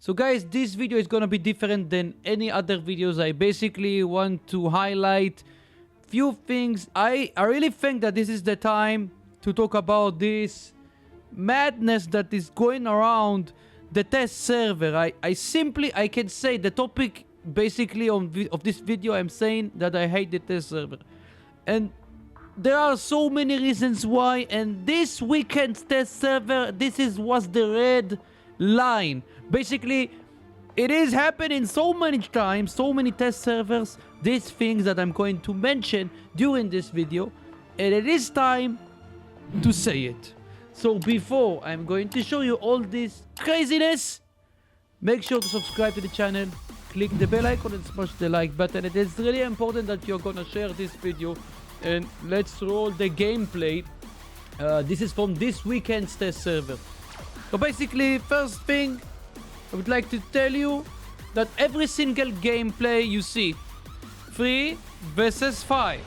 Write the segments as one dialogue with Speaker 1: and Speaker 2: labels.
Speaker 1: So guys, this video is gonna be different than any other videos. I basically want to highlight few things. I really think that this is the time to talk about this madness that is going around the test server. I can say the topic basically of this video, I'm saying that I hate the test server. And there are so many reasons why, and this weekend's test server, was the red line. Basically, it is happening so many times, so many test servers, these things that I'm going to mention during this video, and it is time to say it. So before I'm going to show you all this craziness, make sure to subscribe to the channel, click the bell icon and smash the like button. It is really important that you're gonna share this video, and let's roll the gameplay. This is from this weekend's test server. So basically, first thing, I would like to tell you that every single gameplay you see, 3 versus 5,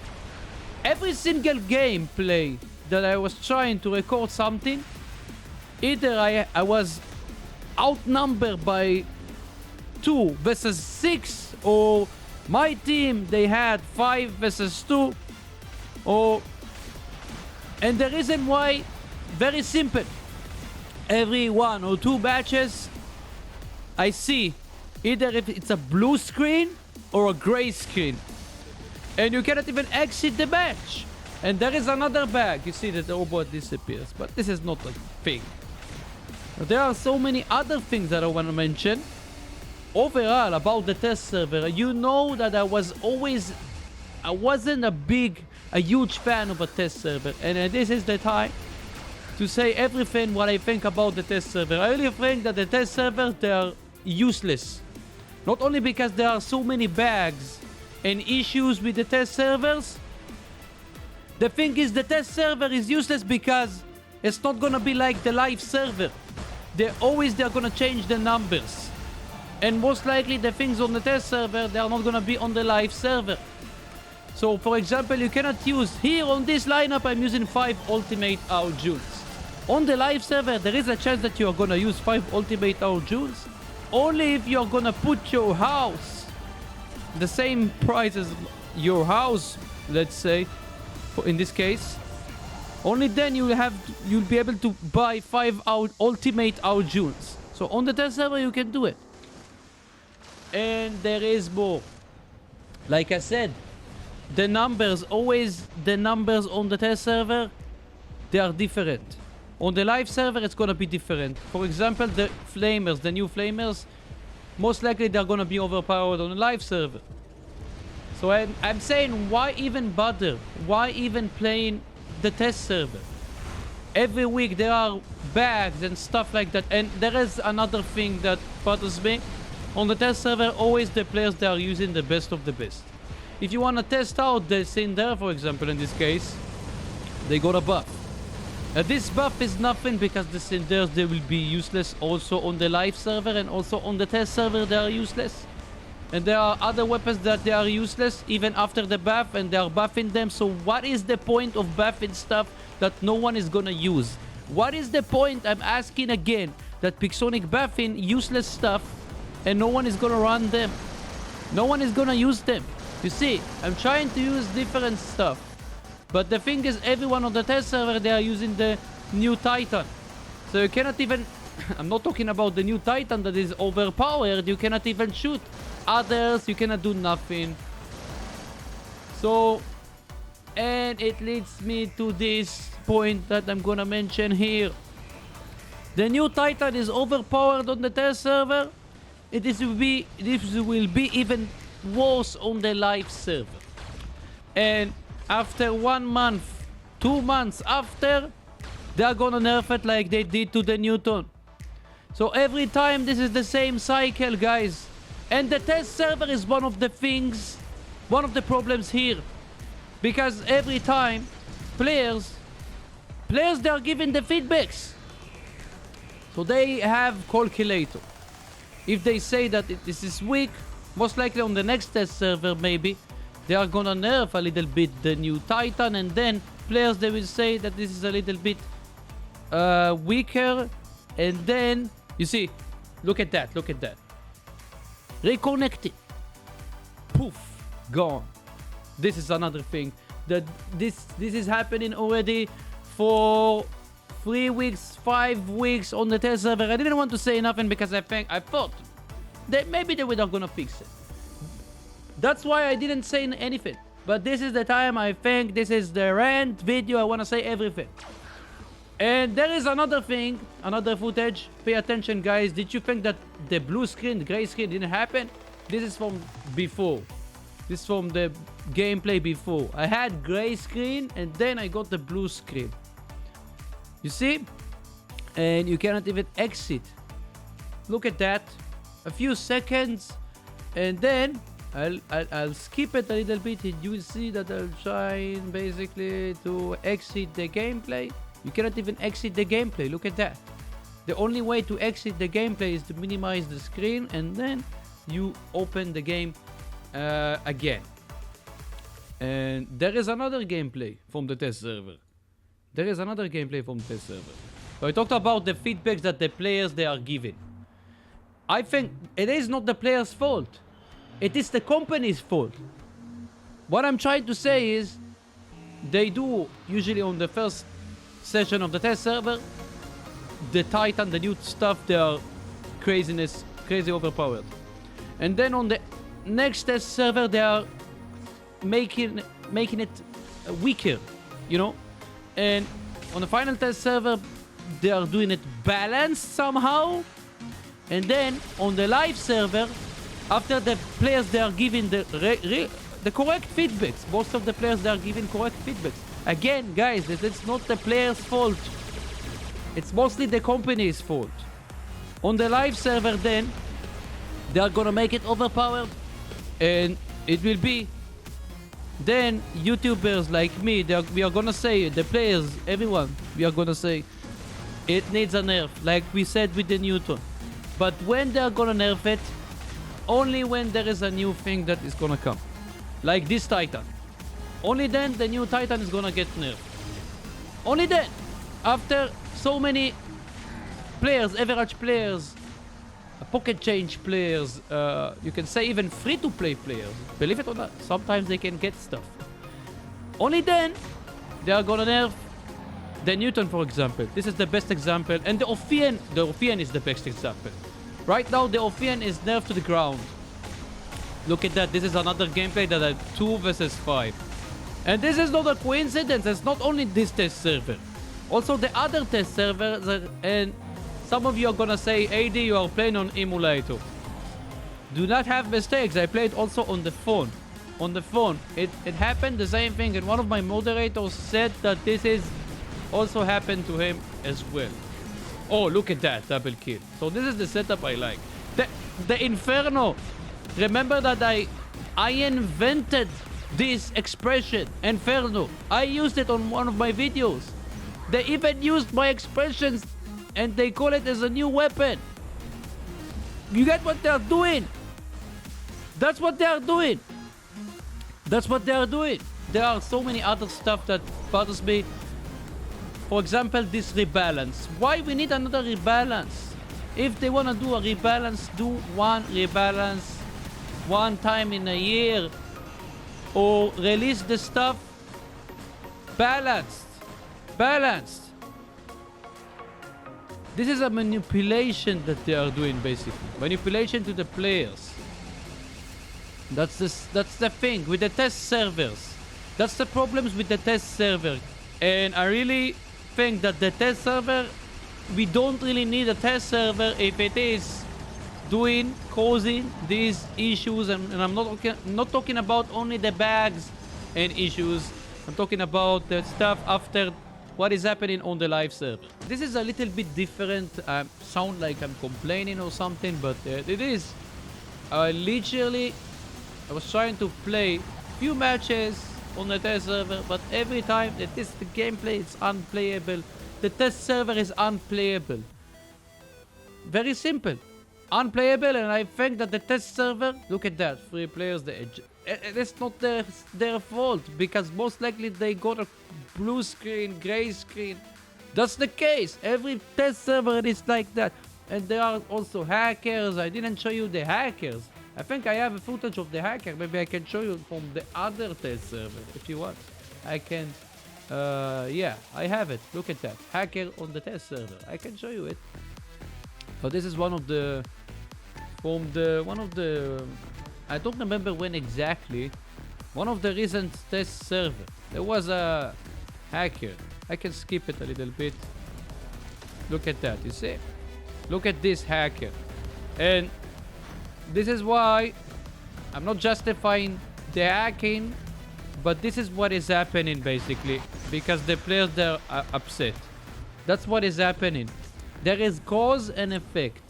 Speaker 1: every single gameplay that I was trying to record something, either I was outnumbered by 2 versus 6, or my team, they had 5 versus 2, and the reason why, very simple. Every 1 or 2 matches, I see either if it's a blue screen or a gray screen, and you cannot even exit the match. And there is another bag. You see that the robot disappears, but this is not a thing. There are so many other things that I want to mention. Overall, about the test server, you know that I wasn't a huge fan of a test server, and this is the time to say everything what I think about the test server. I really think that the test servers, they are useless. Not only because there are so many bugs and issues with the test servers. The thing is, the test server is useless because it's not gonna be like the live server. They're gonna change the numbers. And most likely the things on the test server, they are not gonna be on the live server. So for example, you cannot use, here on this lineup, I'm using 5 ultimate hour joules. On the live server, there is a chance that you are gonna use 5 ultimate hour joules only if you're gonna put your house the same price as your house, let's say, in this case. Only then you'll be able to buy 5 ultimate hour joules. So on the test server, you can do it. And there is more. Like I said, the numbers on the test server, they are different. On the live server, it's gonna be different. For example, the new flamers, most likely they're gonna be overpowered on the live server. So I'm saying, why even bother? Why even playing the test server? Every week there are bags and stuff like that. And there is another thing that bothers me. On the test server, always the players, they are using the best of the best. If you want to test out the Cinder, for example, in this case, they got a buff. This buff is nothing because the Cinders, they will be useless also on the live server, and also on the test server they are useless. And there are other weapons that they are useless even after the buff, and they are buffing them. So what is the point of buffing stuff that no one is gonna use? What is the point, I'm asking again, that Pixonic buffing useless stuff and no one is gonna run them? No one is gonna use them. You see, I'm trying to use different stuff. But the thing is, everyone on the test server, they are using the new Titan. So you cannot even... I'm not talking about the new Titan that is overpowered. You cannot even shoot others. You cannot do nothing. So... And it leads me to this point that I'm gonna mention here. The new Titan is overpowered on the test server. This will be even worse on the live server. And after 1 month, 2 months after, they're gonna nerf it like they did to the Newton. So every time this is the same cycle, guys. And the test server is one of the problems here. Because every time players they are giving the feedbacks. So they have calculator. If they say that this is weak, most likely on the next test server maybe they are gonna nerf a little bit the new Titan, and then players, they will say that this is a little bit weaker, and then you see Look at that. Look at that. Reconnected. Poof. Gone. This is another thing. That this is happening already for 3 weeks, 5 weeks on the test server. I didn't want to say nothing because I thought that maybe they were not gonna fix it. That's why I didn't say anything. But this is the time. I think this is the rant video. I want to say everything. And there is another thing, another footage. Pay attention, guys. Did you think that the blue screen, the gray screen didn't happen? This is from before. This is from the gameplay before. I had gray screen and then I got the blue screen. You see? And you cannot even exit. Look at that. A few seconds and then I'll skip it a little bit and you will see that I'll try basically to exit the gameplay. You cannot even exit the gameplay. Look at that. The only way to exit the gameplay is to minimize the screen and then you open the game again. And there is another gameplay from the test server. There is another gameplay from the test server. So I talked about the feedbacks that the players they are giving. I think it is not the player's fault. It is the company's fault. What I'm trying to say is they do usually on the first session of the test server, the Titan, the new stuff, they are crazy overpowered. And then on the next test server, they are making it weaker, you know. And on the final test server, they are doing it balanced somehow. And then on the live server, after the players they are giving the correct feedbacks, most of the players they are giving correct feedbacks. Again, guys, it's not the player's fault. It's mostly the company's fault. On the live server, then they are gonna make it overpowered, and it will be. Then YouTubers like me, we are gonna say, the players, everyone, we are gonna say, it needs a nerf, like we said with the Newton. But when they are gonna nerf it, only when there is a new thing that is gonna come. Like this Titan. Only then the new Titan is gonna get nerfed. Only then. After so many players, average players, pocket change players, you can say even free-to-play players, believe it or not, sometimes they can get stuff. Only then they are gonna nerf the Newton, for example. This is the best example. And the Ophian is the best example. Right now, the Ophian is nerfed to the ground. Look at that. This is another gameplay that I 2 versus 5. And this is not a coincidence. It's not only this test server. Also, the other test servers. And some of you are gonna say, AD, you are playing on emulator. Do not have mistakes. I played also on the phone. On the phone. It happened the same thing. And one of my moderators said that this is also happened to him as well. Oh, look at that double kill. So this is the setup I like. The Inferno. Remember that I invented this expression, Inferno. I used it on one of my videos. They even used my expressions and they call it as a new weapon. You get what they are doing? That's what they are doing. That's what they are doing. There are so many other stuff that bothers me. For example, this rebalance. Why we need another rebalance? If they want to do a rebalance, do one rebalance one time in a year. Or release the stuff balanced. Balanced. This is a manipulation that they are doing, basically. Manipulation to the players. That's the thing with the test servers. That's the problems with the test server. And I really think that the test server, we don't really need a test server if it is causing these issues. And I'm not talking about only the bugs and issues. I'm talking about the stuff after what is happening on the live server. This is a little bit different. Sound like I'm complaining or something, but it is. I was trying to play few matches on the test server, but every time the gameplay is unplayable. The test server is unplayable. Very simple. Unplayable, and I think that the test server, look at that, 3 players, it's not their fault, because most likely they got a blue screen, gray screen. That's the case. Every test server is like that. And there are also hackers. I didn't show you the hackers. I think I have a footage of the hacker. Maybe I can show you from the other test server if you want. I can, yeah, I have it. Look at that. Hacker on the test server. I can show you it. But this is one of the, I don't remember when exactly, one of the recent test server. There was a hacker. I can skip it a little bit. Look at that, you see? Look at this hacker. And this is why I'm not justifying the hacking, but this is what is happening basically, because the players are upset. That's what is happening. There is cause and effect.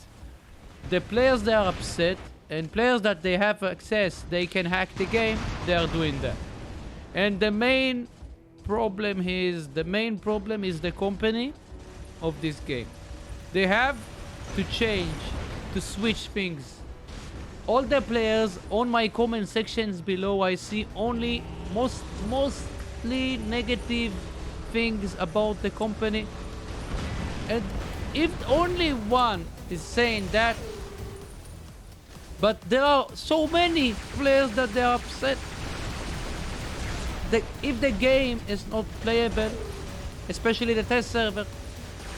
Speaker 1: The players, they are upset, and players that they have access, they can hack the game, they are doing that. And the main problem is the company of this game. They have to change, to switch things. All the players on my comment sections below, I see only mostly negative things about the company. And if only one is saying that, but there are so many players that they are upset. If the game is not playable, especially the test server,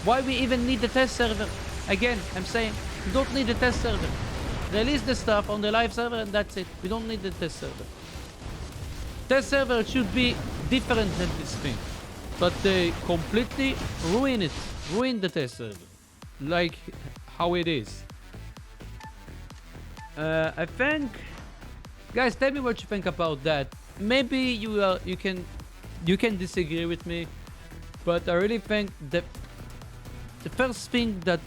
Speaker 1: why we even need the test server? Again, I'm saying, you don't need the test server. Release the stuff on the live server and that's it. We don't need the test server. Test server should be different than this thing. But they completely ruin it. Ruin the test server. Like how it is. I think... Guys, tell me what you think about that. Maybe you can disagree with me. But I really think that the first thing that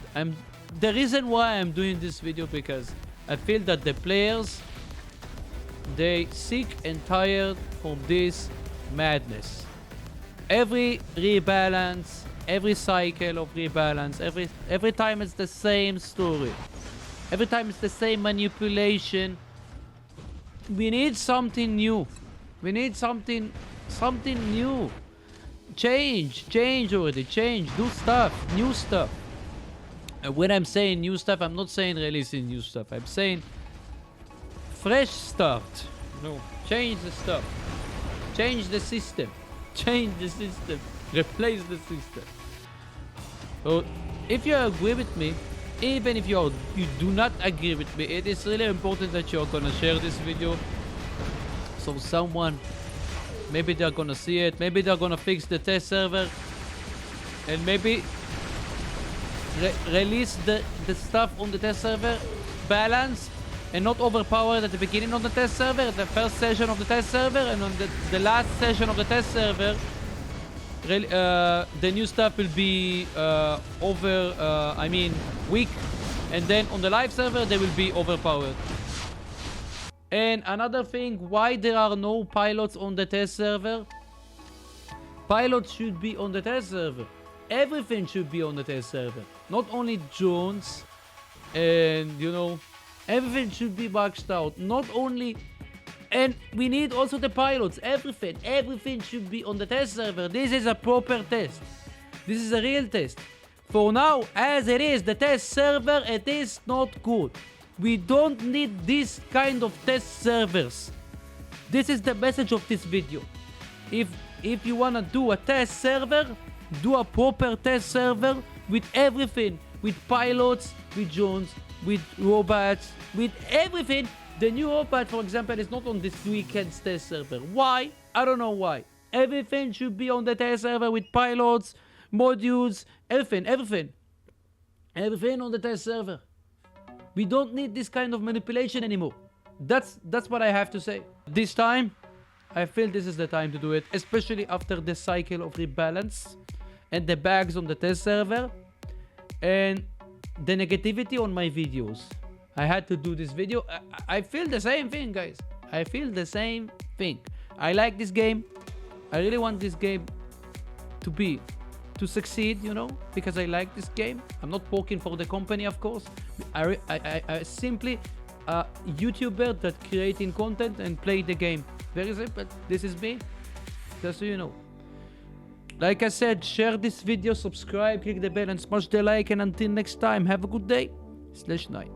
Speaker 1: the reason why I'm doing this video, because I feel that the players, they sick and tired from this madness. Every rebalance, every cycle of rebalance, every time it's the same story. Every time it's the same manipulation. We need something new. We need something new. Change already. Change. Do stuff. New stuff. When I'm saying new stuff, I'm not saying releasing new stuff. I'm saying fresh stuff. No. Change the stuff. Change the system. Change the system. Replace the system. So, if you agree with me, even if you do not agree with me, it is really important that you're gonna share this video. So someone, maybe they're gonna see it. Maybe they're gonna fix the test server. And maybe release the stuff on the test server balanced and not overpowered at the beginning of the test server, the first session of the test server, and on the last session of the test server, the new stuff will be weak, and then on the live server they will be overpowered. And another thing, why there are no pilots on the test server? Pilots should be on the test server. Everything should be on the test server. Not only drones, and everything should be boxed out. Not only, and we need also the pilots. Everything should be on the test server. This is a proper test. This is a real test. For now, as it is, the test server, it is not good. We don't need this kind of test servers. This is the message of this video. If you wanna do a test server, do a proper test server with everything, with pilots, with drones, with robots, with everything. The new robot, for example, is not on this weekend's test server. Why? I don't know why. Everything should be on the test server with pilots, modules, everything on the test server. We don't need this kind of manipulation anymore. That's what I have to say. This time, I feel this is the time to do it, especially after the cycle of rebalance and the bugs on the test server and the negativity on my videos. I had to do this video. I feel the same thing, guys. I feel the same thing. I like this game. I really want this game to succeed, because I like this game. I'm not working for the company, of course. I simply a YouTuber that creating content and play the game. Very simple. This is me. Just so you know. Like I said, share this video, subscribe, click the bell, and smash the like. And until next time, have a good day / night.